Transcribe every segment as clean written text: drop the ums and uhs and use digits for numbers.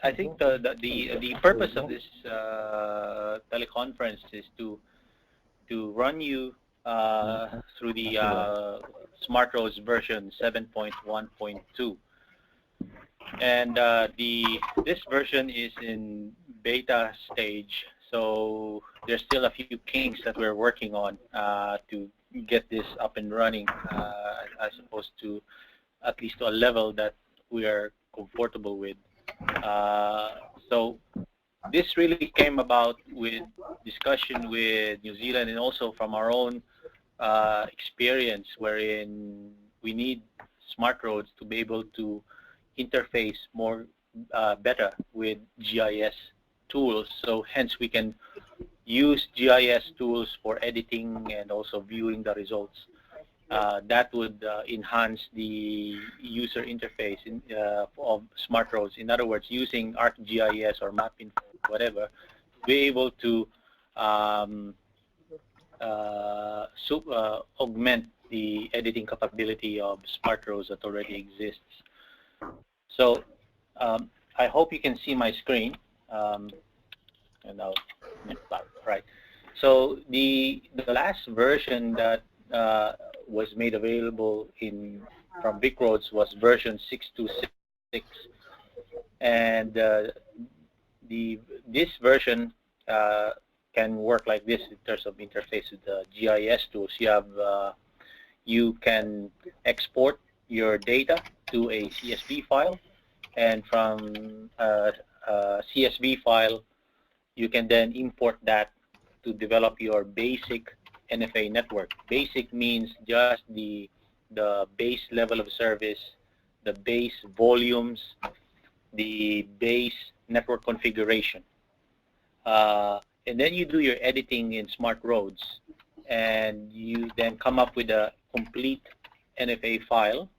I think the purpose of this teleconference is to run you through the SmartRoads version 7.1.2, and this version is in beta stage, so there's still a few kinks that we're working on to get this up and running. I suppose to at least to a level that we are comfortable with. So this really came about with discussion with New Zealand and also from our own experience, wherein we need SmartRoads to be able to interface more better with GIS tools. So hence we can use GIS tools for editing and also viewing the results. That would enhance the user interface of SmartRoads. In other words, using ArcGIS or MapInfo, whatever, to be able to augment the editing capability of SmartRoads that already exists. So I hope you can see my screen. And now, right. So the last version that was made available from VicRoads was version 6.2.6, and this version can work like this in terms of interface with the GIS tools. You can export your data to a CSV file, and from a CSV file you can then import that to develop your basic NFA network. Basic means just the base level of service, the base volumes, the base network configuration. And then you do your editing in SmartRoads, and you then come up with a complete NFA file.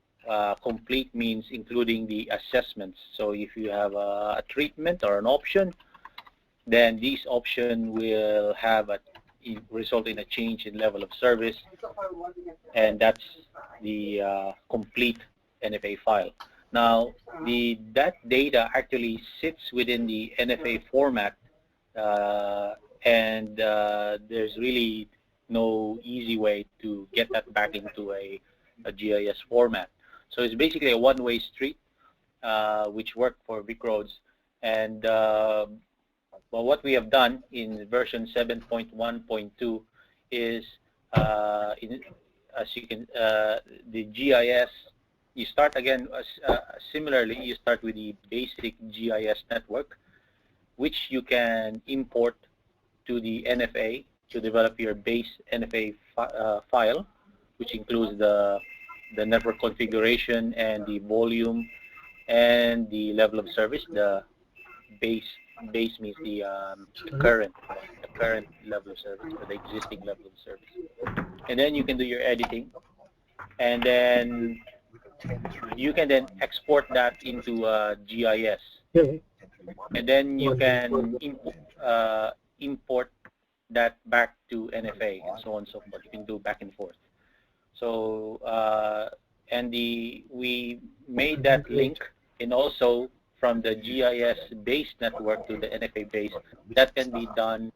Complete means including the assessments. So if you have a treatment or an option, then this option will have result in a change in level of service, and that's the complete NFA file. Now, that data actually sits within the NFA format, and there's really no easy way to get that back into a GIS format. So it's basically a one-way street, which worked for VicRoads. And well, what we have done in version 7.1.2 is, as you can, the GIS, you start again, similarly, you start with the basic GIS network, which you can import to the NFA to develop your base NFA file, which includes the network configuration and the volume and the level of service. The base means the current level of service, or the existing level of service. And then you can do your editing, and then you can then export that into GIS, and then you can import that back to NFA, and so on and so forth. You can do back and forth. So and we made that link, and also from the GIS base network to the NFA base, that can be done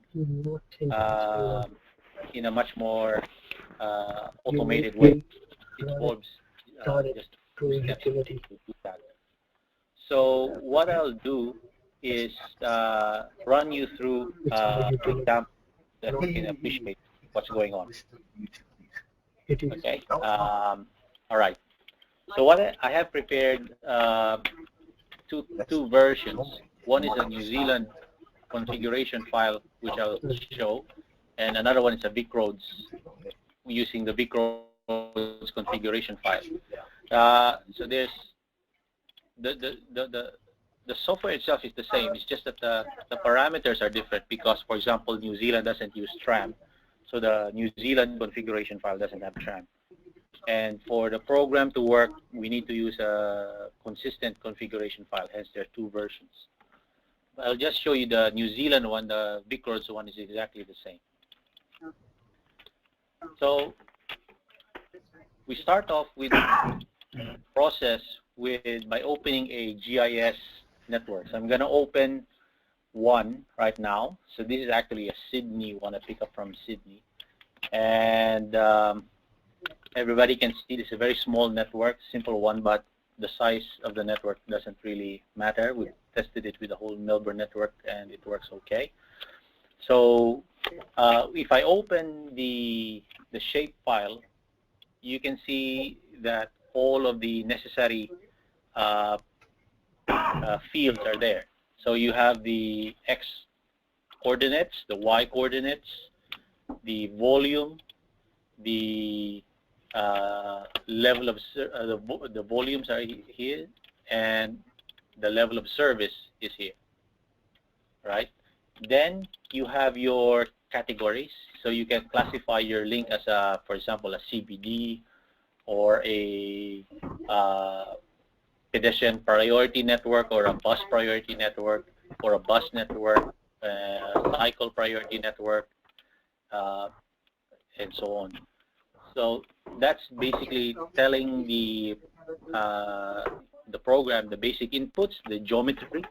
in a much more automated way. It involves just steps to do that. So what I'll do is run you through an example that you can appreciate what's going on. Okay. All right. So what I have prepared two versions. One is a New Zealand configuration file, which I'll show, and another one is a VicRoads, using the VicRoads configuration file. So there's the software itself is the same. It's just that the parameters are different because, for example, New Zealand doesn't use tram, so the New Zealand configuration file doesn't have tram. And for the program to work, we need to use a consistent configuration file. Hence, there are two versions. I'll just show you the New Zealand one. The VicRoads one is exactly the same. So we start off with the process by opening a GIS networks. I'm going to open one right now. So this is actually a Sydney one, I pick up from Sydney. And everybody can see this is a very small network, simple one, but the size of the network doesn't really matter. We've tested it with the whole Melbourne network and it works okay. So if I open the shape file, you can see that all of the necessary fields are there. So you have the X coordinates, the Y coordinates, the volume, the level of the volumes are here, and the level of service is here, right? Then you have your categories, so you can classify your link as a, for example, a CBD or a pedestrian priority network or a bus priority network or a bus network, cycle priority network, and so on. So that's basically telling the program the basic inputs, the geometry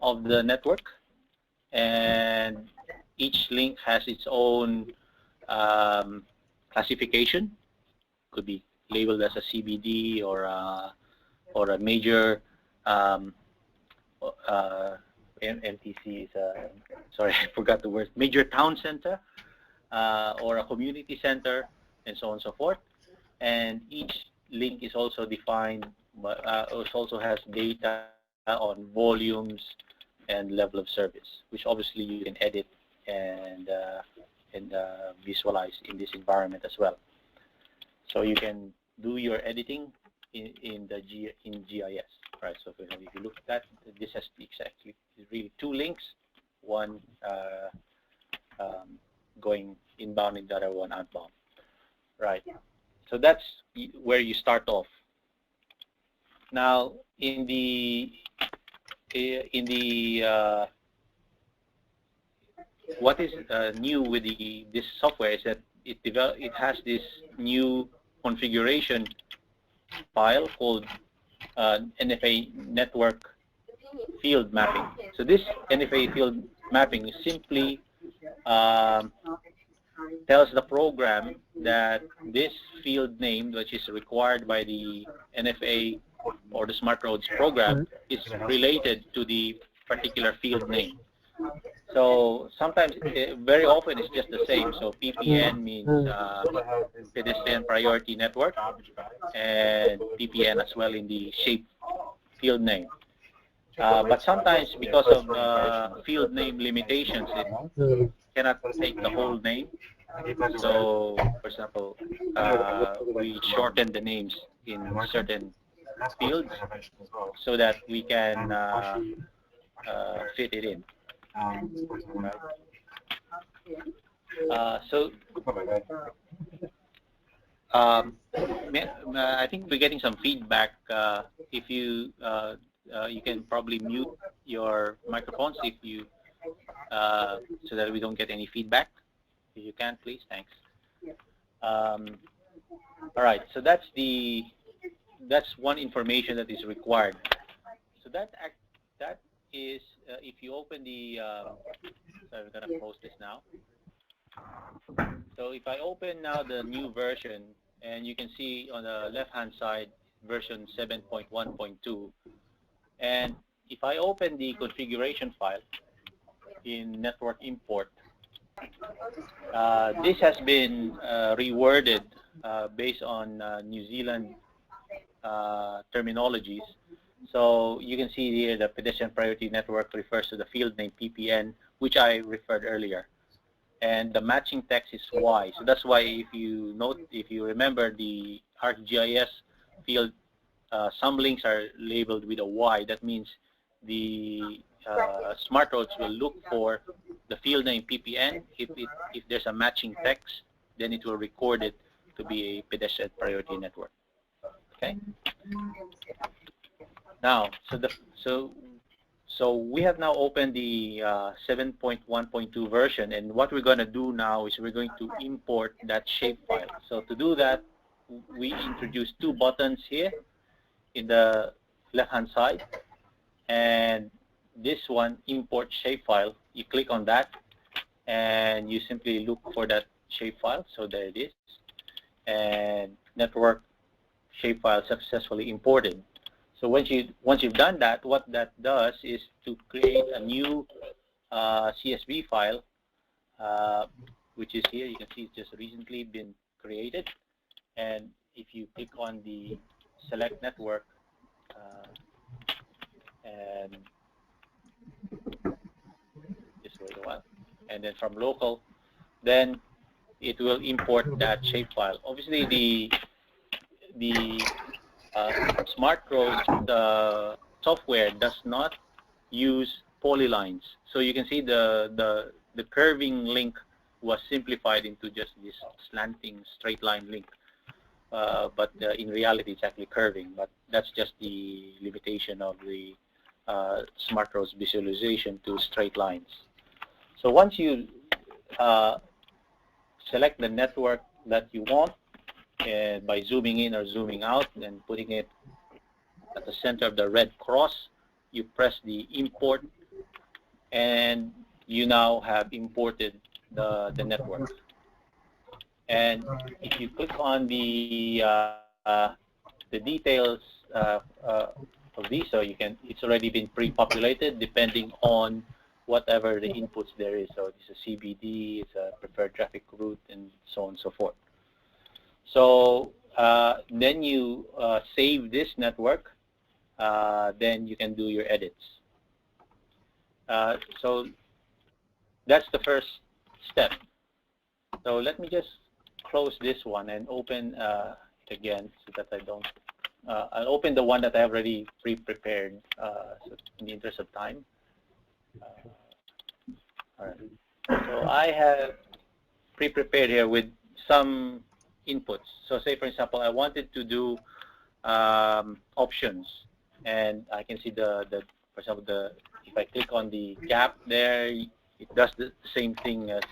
of the network, and each link has its own classification. Could be labeled as a CBD or a major MTC is sorry, I forgot the word. Major town center or a community center, and so on and so forth. And each link is also defined, but it also has data on volumes and level of service, which obviously you can edit and visualize in this environment as well. So you can do your editing in GIS, right? So if you look at that, this has exactly really two links, one going inbound and the other one outbound, right? So that's where you start off. Now in the what is new with this software is that it has this new configuration file called NFA network field mapping. So this NFA field mapping is simply tells the program that this field name, which is required by the NFA or the SmartRoads program, is related to the particular field name. So sometimes, very often, it's just the same. So PPN means pedestrian priority network, and PPN as well in the shape field name. But sometimes, because of field name limitations, it cannot take the whole name. So, for example, we shorten the names in certain fields so that we can fit it in. Right. So I think we're getting some feedback. If you you can probably mute your microphones if you so that we don't get any feedback. If you can, please, thanks. All right, so that's one information that is required. So that is if you open the sorry, I'm gonna post this now. So if I open now the new version, and you can see on the left-hand side version 7.1.2, and if I open the configuration file in network import, this has been reworded based on New Zealand terminologies. So you can see here the pedestrian priority network refers to the field name PPN, which I referred earlier. And the matching text is Y. So that's why if you remember the ArcGIS field, some links are labeled with a Y. That means the SmartRoads will look for the field name PPN. If there's a matching text, then it will record it to be a pedestrian priority network. Okay. Now, so we have now opened the 7.1.2 version, and what we're going to do now is we're going to import that shapefile. So to do that, we introduce two buttons here in the left-hand side, and this one, import shapefile, you click on that, and you simply look for that shapefile. So there it is, and network shapefile successfully imported. So once you've done that, what that does is to create a new CSV file, which is here. You can see it's just recently been created. And if you click on the select network and just wait a while, and then from local, then it will import that shapefile. Obviously, the SmartRoads software does not use polylines. So you can see the curving link was simplified into just this slanting straight line link. But in reality, it's actually curving. But that's just the limitation of the SmartRoads visualization to straight lines. So once you select the network that you want, and by zooming in or zooming out and putting it at the center of the red cross, you press the import, and you now have imported the network. And if you click on the details of these, so you can, it's already been pre-populated depending on whatever the inputs there is. So it's a CBD, it's a preferred traffic route, and so on and so forth. So then you save this network, then you can do your edits. So that's the first step. So let me just close this one and open it again so that I don't. I'll open the one that I have already pre-prepared so in the interest of time. All right. So I have pre-prepared here with some inputs. So say, for example, I wanted to do options, and I can see for example, if I click on the gap there, it does the same thing as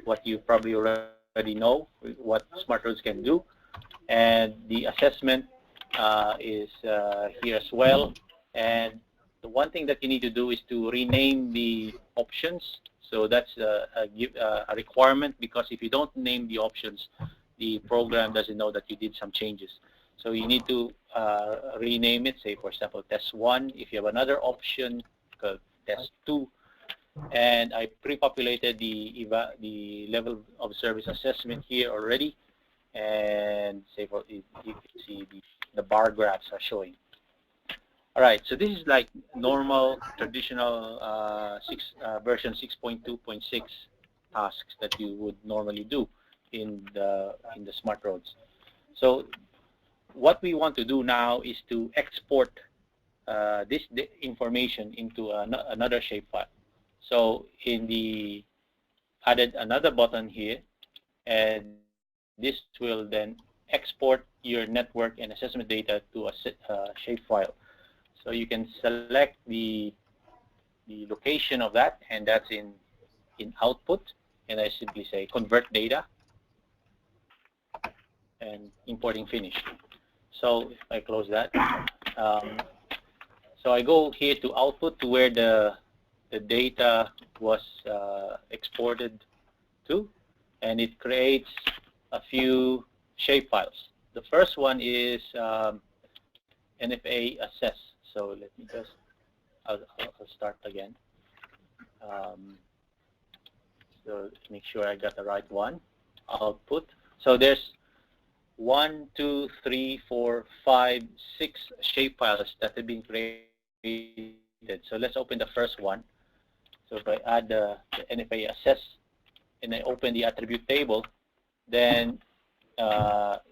what you probably already know, what SmartRoads can do. And the assessment is here as well. And the one thing that you need to do is to rename the options. So that's a requirement, because if you don't name the options, the program doesn't know that you did some changes. So you need to rename it, say, for example, test 1. If you have another option, called test 2. And I pre-populated the level of service assessment here already. And say, you can see the bar graphs are showing. All right, so this is like normal, traditional version 6.2.6 tasks that you would normally do in the SmartRoads. So what we want to do now is to export this information into another shapefile. So added another button here, and this will then export your network and assessment data to a shapefile. So you can select the location of that, and that's in output, and I simply say convert data and importing finished. So if I close that, so I go here to output, to where the data was exported to, and it creates a few shapefiles. The first one is NFA assess. So let me just, I'll start again. So make sure I got the right one. Output. So there's 1, 2, 3, 4, 5, 6 shapefiles that have been created. So let's open the first one. So if I add the NFA assess and I open the attribute table, then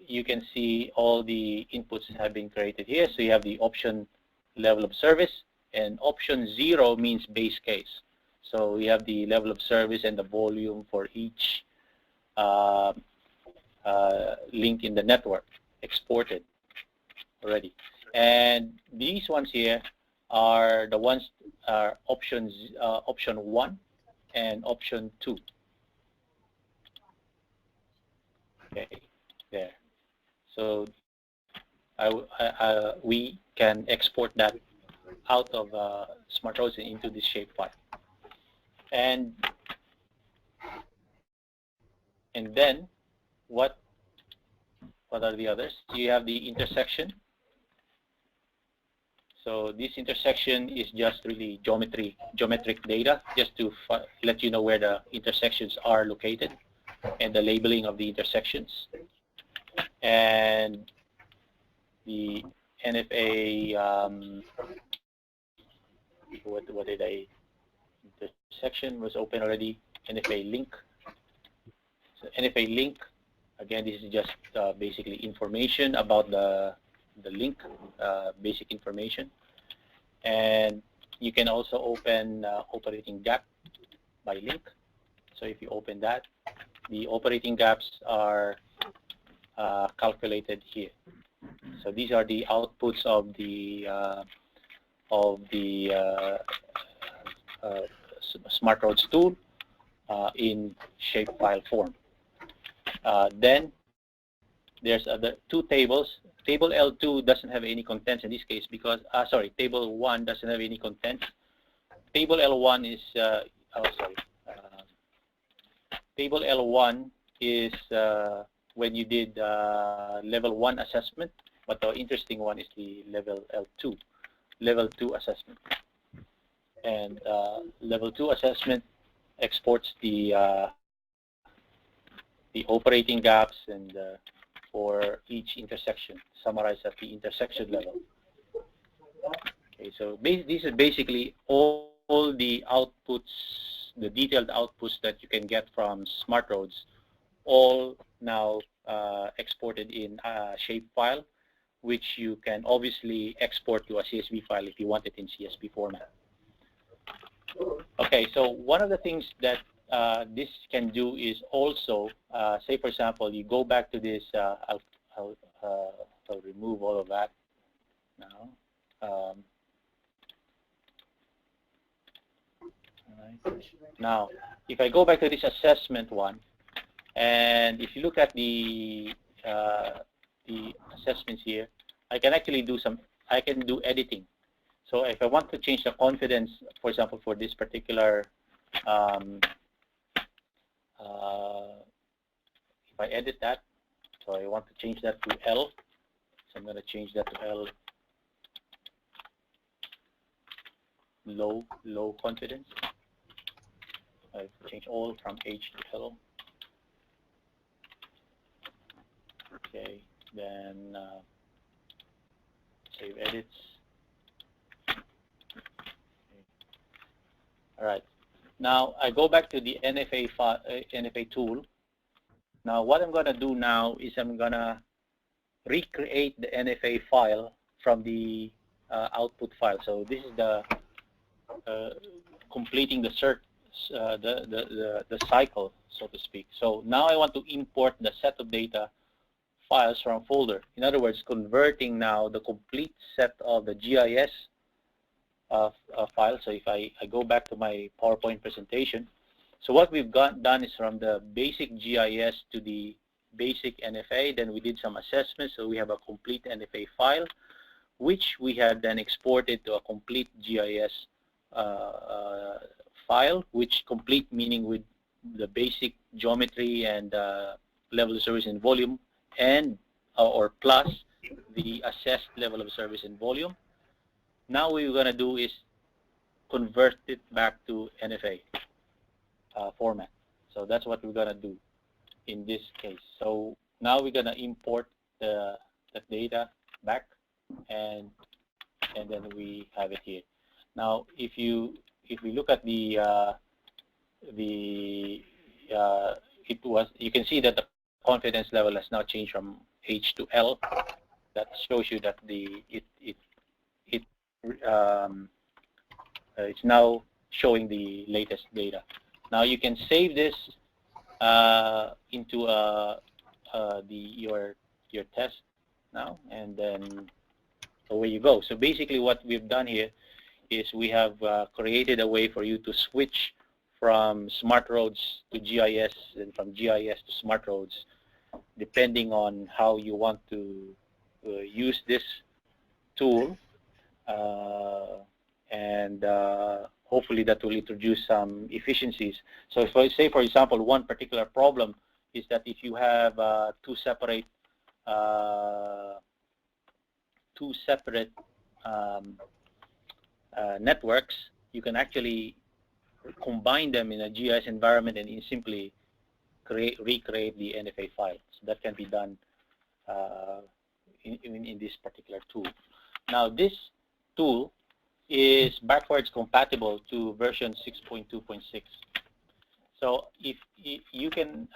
you can see all the inputs have been created here. So you have the option level of service, and option 0 means base case. So we have the level of service and the volume for each link in the network exported already. And these ones here are the ones option 1 and option 2. Okay, there. So we can export that out of SmartRoads and into this shapefile. And then what are the others? You have the intersection. So this intersection is just really geometric data, just to let you know where the intersections are located and the labeling of the intersections. And the NFA, what did I, the section was open already, NFA link. So NFA link, again, this is just basically information about the link, basic information. And you can also open operating gap by link. So if you open that, the operating gaps are calculated here. So these are the outputs of the SmartRoads tool in shapefile form. Then there's other two tables. Table L2 doesn't have any contents in this case because, sorry, table 1 doesn't have any contents. Table L1 is, table L1 is when you did level 1 assessment, but the interesting one is the level L2, level 2 assessment. And level 2 assessment exports the operating gaps and for each intersection, summarized at the intersection level. Okay, so this is basically all the outputs, the detailed outputs that you can get from SmartRoads, all now exported in a shapefile, which you can obviously export to a CSV file if you want it in CSV format. Okay, so one of the things that this can do is also, say for example, you go back to this, I'll remove all of that now. Right. Now, if I go back to this assessment one, and if you look at the assessments here, I can actually do I can do editing. So if I want to change the confidence, for example, for this particular, if I edit that, so I want to change that to L, so I'm going to change that to L, low confidence. I change all from H to L. Okay, then save edits. All right. Now I go back to the NFA tool. Now what I'm going to do now is I'm going to recreate the NFA file from the output file. So this is the completing the the cycle, so to speak. So now I want to import the set of data files from a folder. In other words, converting now the complete set of the GIS file. So if I go back to my PowerPoint presentation, so what we've done is from the basic GIS to the basic NFA, then we did some assessments, so we have a complete NFA file, which we had then exported to a complete GIS file, which complete meaning with the basic geometry and level of service and volume, and or plus the assessed level of service and volume. Now what we're going to do is convert it back to NFA format. So that's what we're going to do in this case. So now we're going to import the data back, and then we have it here. Now if we look at you can see that the confidence level has now changed from H to L. That shows you that it's now showing the latest data. Now you can save this into your test now, and then away you go. So basically what we've done here is we have created a way for you to switch from SmartRoads to GIS and from GIS to SmartRoads, depending on how you want to use this tool and hopefully that will introduce some efficiencies. So if I say, for example, one particular problem is that if you have two separate networks, you can actually combine them in a GIS environment and simply recreate the NFA file. So that can be done in this particular tool. Now this tool is backwards compatible to version 6.2.6. So if you can,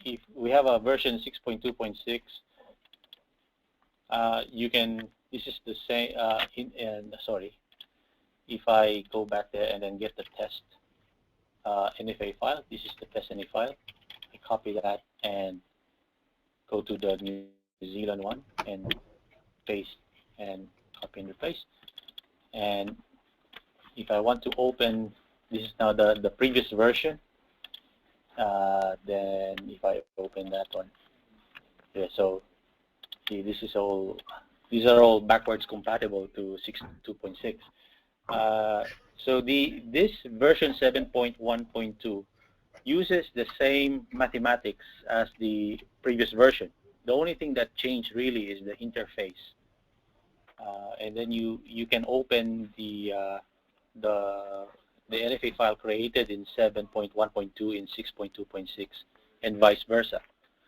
if we have a version 6.2.6, you can. This is the same. Sorry, if I go back there and then get the test NFA file, this is the test NFA file. I copy that and go to the New Zealand one and paste and copy and replace. And if I want to open, this is now the previous version. Then if I open that one, yeah. So see, this is all. These are all backwards compatible to 6.2.6. So this version 7.1.2 uses the same mathematics as the previous version. The only thing that changed really is the interface, and then you can open the NFA file created in 7.1.2 in 6.2.6, and vice versa.